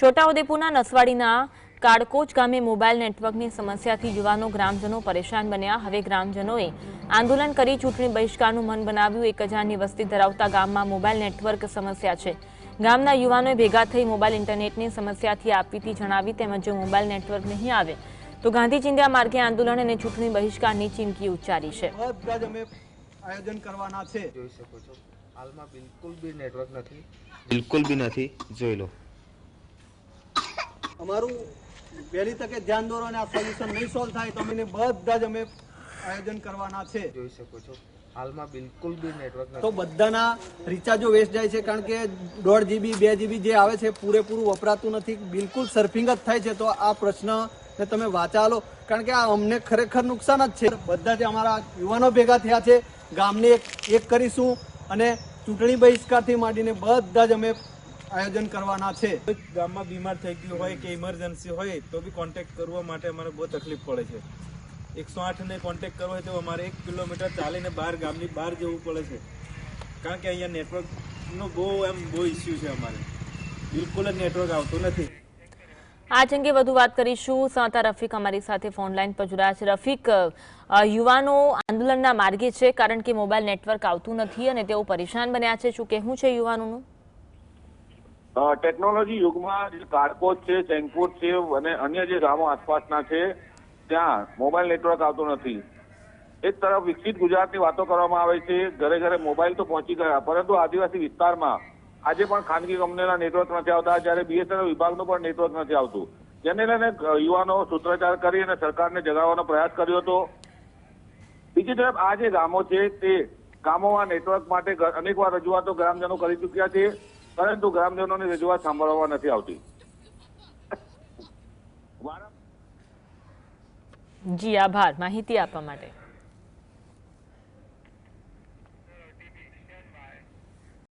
છોટાઉદેપુરના નસવાડીના કાળકોચ ગામે મોબાઈલ નેટવર્કની સમસ્યાથી યુવાનો ગ્રામજનો પરેશાન બન્યા। હવે ગ્રામજનોએ આંદોલન કરી ચૂંટણી બહિષ્કારનું મન બનાવ્યું। 1000ની વસ્તી ધરાવતા ગામમાં મોબાઈલ નેટવર્ક સમસ્યા છે। ગામના યુવાનોએ ભેગા થઈ મોબાઈલ ઇન્ટરનેટની સમસ્યાથી આપવીતી જણાવી, તેમજ જો મોબાઈલ નેટવર્ક નહીં આવે તો ગાંધી ચિંધ્યા માર્ગે આંદોલન અને ચૂંટણી બહિષ્કારની ચીમકી ઉચ્ચારી છે। આયોજન કરવાના છે। જોઈ શકો છો હાલમાં બિલકુલ બી નથી જોઈ લો। અમારું વહેલી તકે ધ્યાન દોરો અને આ સોલ્યુશન નહીં સોલ્વ થાય તો અમે બધા જ અમે આયોજન કરવાના છે। જોઈ શકો છો હાલમાં બિલકુલ બી નેટવર્ક નથી તો બધાના રિચાર્જો વેસ્ટ જાય છે, કારણ કે 1.5 GB 2 GB જે આવે છે પૂરેપૂરું વપરાતું નથી, બિલકુલ સર્ફિંગ જ થાય છે। તો આ પ્રશ્ન ને તમે વાંચા લો, કારણ કે આ અમને ખરેખર નુકસાન જ છે। બધા જ અમારા યુવાનો ભેગા થયા છે, ગામને એક કરીશું અને ચૂંટણી બહિષ્કારથી માંડીને બધા જ અમે આયોજન કરવાના છે। ગામમાં બીમાર થઈ ગયું હોય કે ઇમરજન્સી હોય તો બી કોન્ટેક્ટ કરવા માટે અમારે બહુ તકલીફ પડે છે। 108 ને કોન્ટેક્ટ કરવો હોય તો અમારે 1 કિલોમીટર ચાલીને ગામની બહાર જવું પડે છે, કારણ કે અહીંયા નેટવર્કનો બહુ ઇસ્યુ છે। અમારે બિલકુલ જ નેટવર્ક આવતું નથી। આ અંગે વધુ વાત કરીશું। સંતા રફીક અમારી સાથે ફોન લાઈન પર જોડાયા છે। રફીક, યુવાનો આંદોલનના માર્ગે છે કારણ કે મોબાઈલ નેટવર્ક આવતું નથી અને તેઓ પરેશાન બન્યા છે। શું કહેવું છે યુવાનોનું? ટેકનોલોજી યુગમાં જે કાળકોચ છે, ચેંગકોટ છે અને અન્ય જે ગામો આસપાસના છે ત્યાં મોબાઈલ નેટવર્ક આવતું નથી। એક તરફ વિકસિત ગુજરાતની વાતો કરવામાં આવે છે, ઘરે ઘરે મોબાઈલ તો પહોંચી ગયા, પરંતુ આદિવાસી વિસ્તારમાં આજે પણ ખાનગી કંપનીના નેટવર્ક નથી આવતા, જ્યારે BSNL વિભાગનું પણ નેટવર્ક નથી આવતું, જેને લઈને યુવાનો સૂત્રોચ્ચાર કરી અને સરકારને જગાવવાનો પ્રયાસ કર્યો હતો। બીજી તરફ આ જે ગામો છે તે ગામોમાં નેટવર્ક માટે અનેકવાર રજૂઆતો ગ્રામજનો કરી ચૂક્યા છે, પરંતુ ગ્રામજનોની રજૂઆત સાંભળવામાં નથી આવતી। જી આભાર માહિતી આપવા માટે।